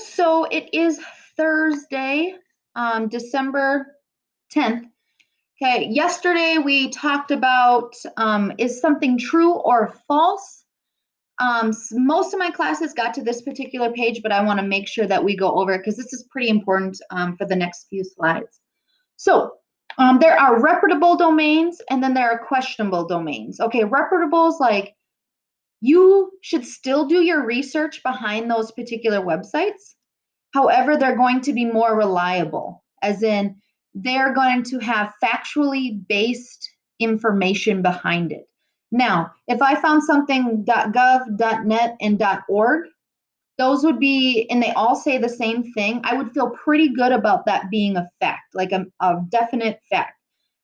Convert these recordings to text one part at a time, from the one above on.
so it is Thursday, December 10th. Okay, yesterday we talked about is something true or false? Most of my classes got to this particular page, but I want to make sure that we go over it because this is pretty important for the next few slides. So there are reputable domains and then there are questionable domains. Okay, reputable is like you should still do your research behind those particular websites. However, they're going to be more reliable, as in they're going to have factually based information behind it. Now, if I found something .gov, .net, and .org, those would be, and they all say the same thing, I would feel pretty good about that being a fact, like a definite fact.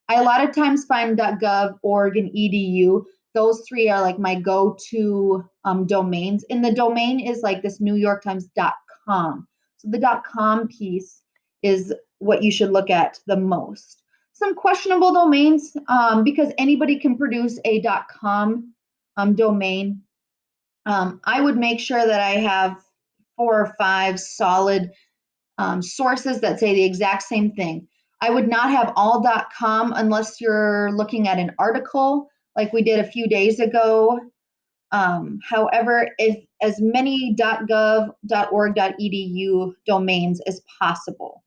I a lot of times find .gov, org, and edu. Those three are like my go-to domains. And the domain is like this New York Times.com. So the .com piece is what you should look at the most. Some questionable domains, because anybody can produce a .com domain. I would make sure that I have 4 or 5 solid sources that say the exact same thing. I would not have all .com unless you're looking at an article like we did a few days ago. However, if as many .gov, .org, .edu domains as possible.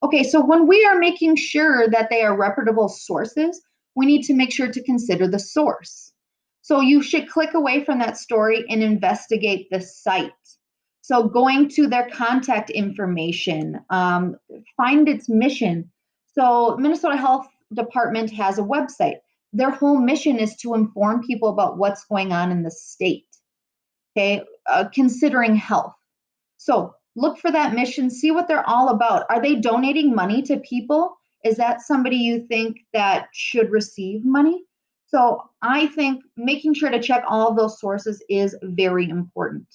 Okay, so when we are making sure that they are reputable sources, we need to make sure to consider the source. So you should click away from that story and investigate the site. So going to their contact information, find its mission. So Minnesota Health Department has a website. Their whole mission is to inform people about what's going on in the state, okay, considering health. So look for that mission, see what they're all about. Are they donating money to people? Is that somebody you think that should receive money? So I think making sure to check all of those sources is very important.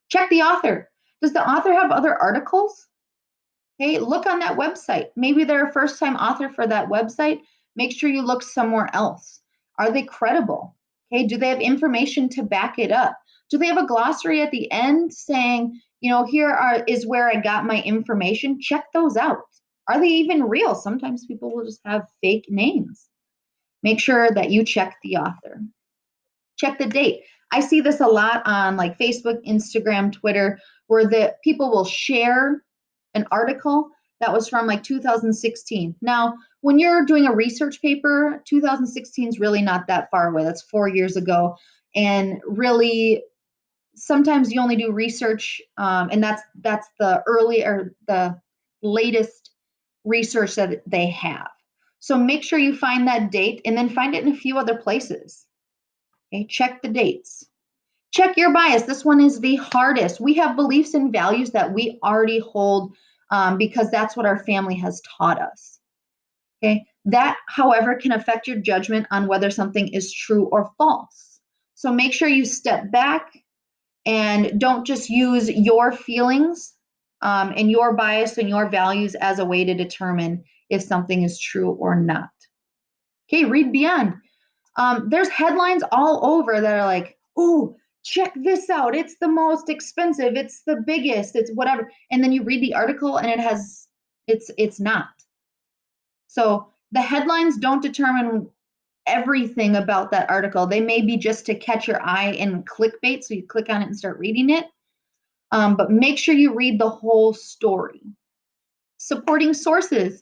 Check the author. Does the author have other articles? Okay, look on that website. Maybe they're a first-time author for that website. Make sure you look somewhere else. Are they credible? Okay, do they have information to back it up? Do they have a glossary at the end saying, you know, is where I got my information? Check those out. Are they even real? Sometimes people will just have fake names. Make sure that you check the author. Check the date. I see this a lot on like Facebook, Instagram, Twitter, where the people will share an article that was from like 2016. Now, when you're doing a research paper, 2016 is really not that far away. That's 4 years ago. And really, sometimes you only do research, and that's the early or the latest research that they have. So make sure you find that date and then find it in a few other places. Okay, check the dates. Check your bias. This one is the hardest. We have beliefs and values that we already hold because that's what our family has taught us. Okay, that, however, can affect your judgment on whether something is true or false. So make sure you step back and don't just use your feelings and your bias and your values as a way to determine if something is true or not. Okay, read beyond. There's headlines all over that are like, "Ooh, check this out. It's the most expensive. It's the biggest. It's whatever." And then you read the article and it's not. So the headlines don't determine everything about that article. They may be just to catch your eye and clickbait, so you click on it and start reading it. But make sure you read the whole story. Supporting sources.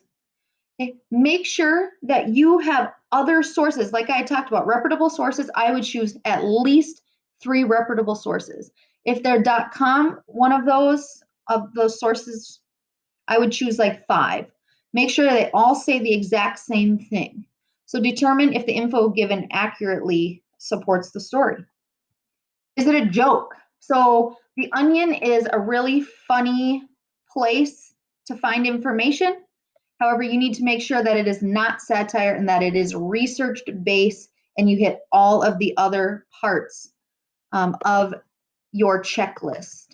Okay. Make sure that you have other sources. Like I talked about, reputable sources, I would choose at least 3 reputable sources. If they're .com, one of those sources, I would choose like 5. Make sure they all say the exact same thing. So determine if the info given accurately supports the story. Is it a joke? So The Onion is a really funny place to find information. However, you need to make sure that it is not satire and that it is researched based and you hit all of the other parts of your checklist.